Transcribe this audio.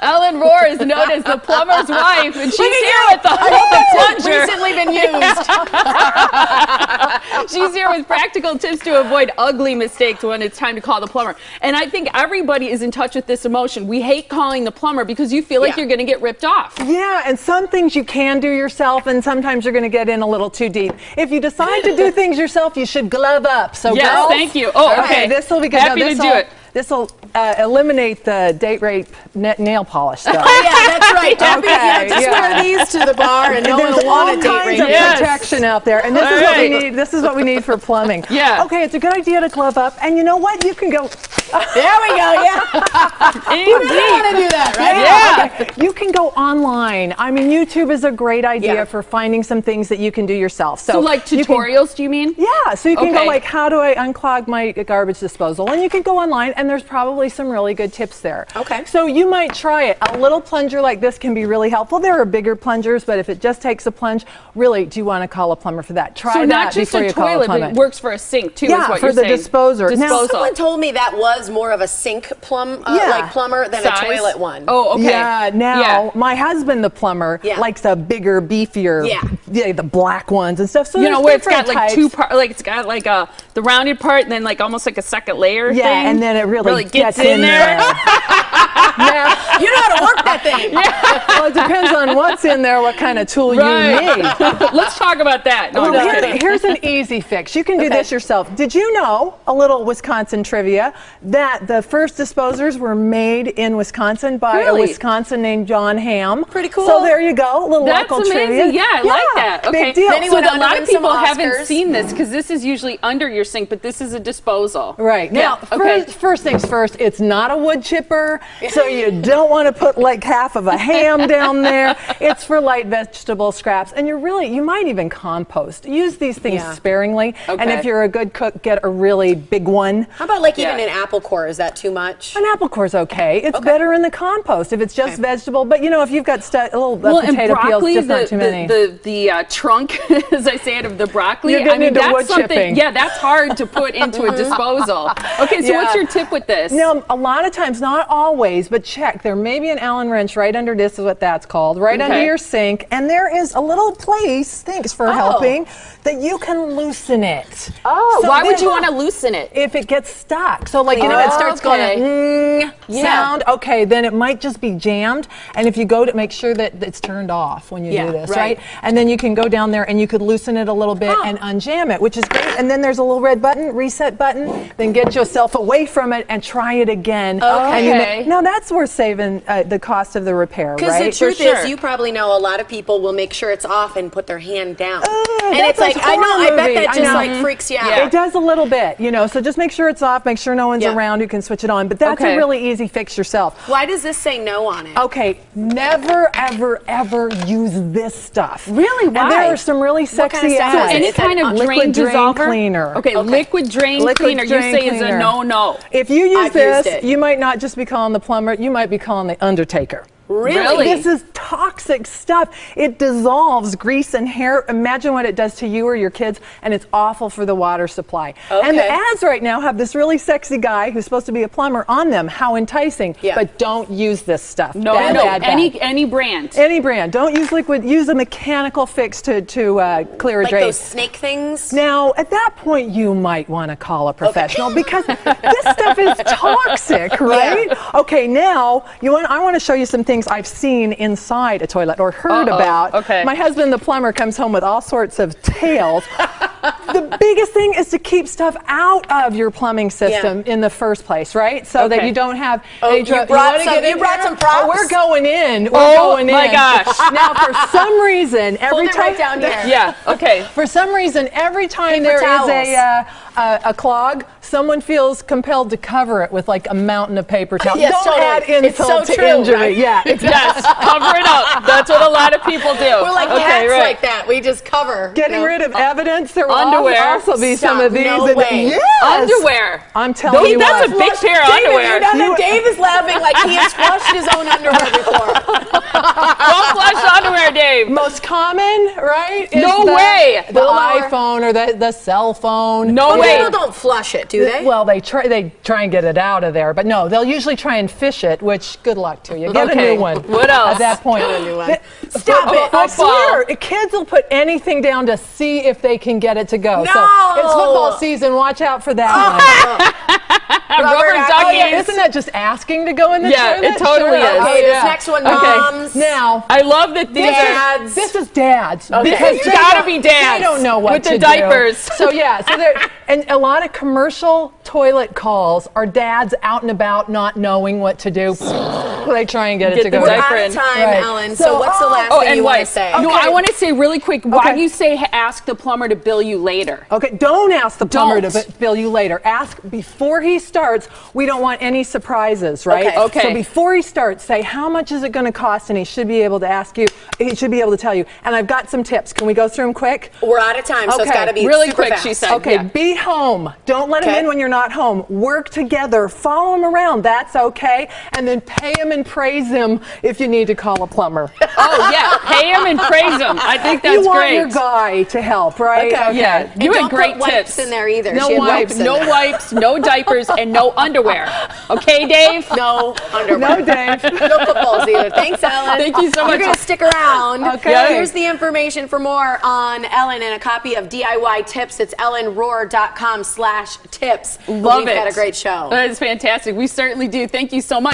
Ellen Rohr is known as the plumber's wife, and she's here with the plunger. Recently been used. She's here with practical tips to avoid ugly mistakes when it's time to call the plumber. And I think everybody is in touch with this emotion. We hate calling the plumber because you feel like you're going to get ripped off. Yeah, and some things you can do yourself, and sometimes you're going to get in a little too deep. If you decide to do things yourself, you should glove up. So yes, girls, thank you. Oh, okay. This will be good. Happy to do it. This will eliminate the date rape nail polish stuff. Oh, yeah, that's right. Okay, Just wear these to the bar, and no one There's will all want a date kinds rape. of protection out there, and this is what we need. This is what we need for plumbing. Yeah. Okay, it's a good idea to glove up, and you know what? You can go. There we go. Yeah. Indeed. You want to do that, right? Yeah. Okay. You can go online. I mean, YouTube is a great idea for finding some things that you can do yourself. So like tutorials, do you mean? Yeah, so you can go like, how do I unclog my garbage disposal? And you can go online, and there's probably some really good tips there. Okay. So you might try it. A little plunger like this can be really helpful. There are bigger plungers, but if it just takes a plunge, really, do you want to call a plumber for that? Try that not just before a you call a toilet, but plumber. it works for a sink too. Yeah, is what for you're the saying. disposer. Now, Someone told me that was more of a sink like plumber than Size? a toilet one. Oh, okay. Yeah, now my husband, the plumber, likes a bigger, beefier, the black ones and stuff. So you know where it's got different like types. two parts, like it's got like the rounded part, and then like almost like a second layer. Yeah, thing. and then it really gets in there. Yeah. You know how to work that thing. Well, it depends on what's in there, what kind of tool you need. Let's talk about that. No, Here's an easy fix. You can do this yourself. Did you know, a little Wisconsin trivia, that the first disposers were made in Wisconsin by a Wisconsin named John Hamm? Pretty cool. So there you go, a little local amazing. trivia. Yeah, I like that. Okay. Big deal. Then he So went on a to lot win of some people haven't Oscars. seen this because this is usually under your sink, but this is a disposal. Right. Now, first things first, it's not a wood chipper, so you don't want to put like half of a ham down there. It's for light vegetable scraps, and you might even compost. Use these things sparingly, and if you're a good cook, get a really big one. How about like even an apple core? Is that too much? An apple core is okay. It's better in the compost if it's just vegetable, but you know, if you've got a little potato peels, just not too many. The trunk, as I say it, of the broccoli. You're getting into wood something. chipping. Yeah, that's hard to put into a disposal. Okay, so what's your tip with this? Now, a lot of times, not always, but check. There may be an Allen wrench right under this, is what that's called, right under your sink, and there is a little place, thanks for helping, that you can loosen it. Oh, So why would then- you want to loosen it? If it gets stuck. So like, you know, it starts going sound, okay, then it might just be jammed. And if you go to make sure that it's turned off when you do this, right? And then you can go down there and you could loosen it a little bit and unjam it, which is great. And then there's a little red button, reset button, then get yourself away from it and try it again. Okay. And now that's worth saving the cost of the repair, right? Because the truth is, you probably know a lot of people will make sure it's off and put their hand down. And it's like, I bet that just like freaks you out. It does a little bit, you know, so just make sure it's off, make sure no one's around who can switch it on. But that's a really easy fix yourself. Why does this say no on it? Okay, never, ever, ever use this stuff. Really? Why? And there are some really sexy kind of stuff ads. is it? Any kind of liquid drain dissolver? cleaner. Okay, liquid drain cleaner. You say is a no-no. If you use I've this, used it. you might not just be calling the plumber, you might be calling the undertaker. Really? This is toxic stuff. It dissolves grease and hair. Imagine what it does to you or your kids, and it's awful for the water supply. And the ads right now have this really sexy guy who's supposed to be a plumber on them. How enticing. But don't use this stuff. No, bad. any brand. Any brand. Don't use liquid. Use a mechanical fix to clear a Like drain. those snake things? Now, at that point, you might want to call a professional because this stuff is toxic, right? Okay, now I want to show you some things I've seen inside a toilet or heard about. My husband, the plumber, comes home with all sorts of tales. The biggest thing is to keep stuff out of your plumbing system in the first place, right? So that you don't have. You brought some props. Oh, we're going in. We're going in. Oh my gosh! Now, for some reason, every time right down here. For some reason, every time Paper there is a clog, someone feels compelled to cover it with like a mountain of paper towels. Yes, Don't add totally. It's insult so to true, injury. right? Yeah, Yes, cover it up. That's what a lot of people do. We're like cats like that. We just cover. Getting rid of evidence. There will Underwear. also be some of these. No way. Yes. Underwear. I'm telling you That's what. a big pair of underwear. Dave is laughing like he has flushed his own underwear before. Don't flush underwear, Dave. Dave. Most common, right? No way. The iPhone or the cell phone. No way. People don't flush it, do they? Well, they try and get it out of there, but no, they'll usually try and fish it, which good luck to you. Get a new one. What else? At that point. Get a new one. Stop it. I swear, kids will put anything down to see if they can get it to go. No. So it's football season. Watch out for that one. Rubber duckies. Yeah, isn't that just asking to go in the toilet? Yeah, it totally is. Okay, this next one, moms. Now, I love that Dads. This is dads. Okay. Because It's gotta be dads. They don't know what with to the do. diapers. So and a lot of commercial toilet calls are dads out and about not knowing what to do. They try and get it to go. We're out of time, Ellen. So what's the last thing you want to say? No, I want to say really quick, why do you say ask the plumber to bill you later? Okay, don't ask the plumber to bill you later. Ask before he starts. We don't want any surprises, right? Okay. So before he starts, say how much is it going to cost, and he should be able to ask you. He should be able to tell you. And I've got some tips. Can we go through them quick? We're out of time, so it's got to be really super quick. fast. She said. Okay, be home. Don't let him in when you're not home. Work together. Follow him around. That's okay. And then pay him and praise him if you need to call a plumber. Oh yeah, pay him and praise him. I think that's you want great. your guy to help, right? Okay. Yeah, And you don't had great put wipes tips in there either. No She had wipes. in No there. wipes, no diapers, and no underwear. Okay, Dave? No underwear. No, Dave. No footballs either. Thanks, Ellen. Thank you so much. You're going to stick around. Okay. Yeah. Here's the information for more on Ellen and a copy of DIY tips. It's ellenrohr.com/tips. Love it. We've got a great show. That is fantastic. We certainly do. Thank you so much.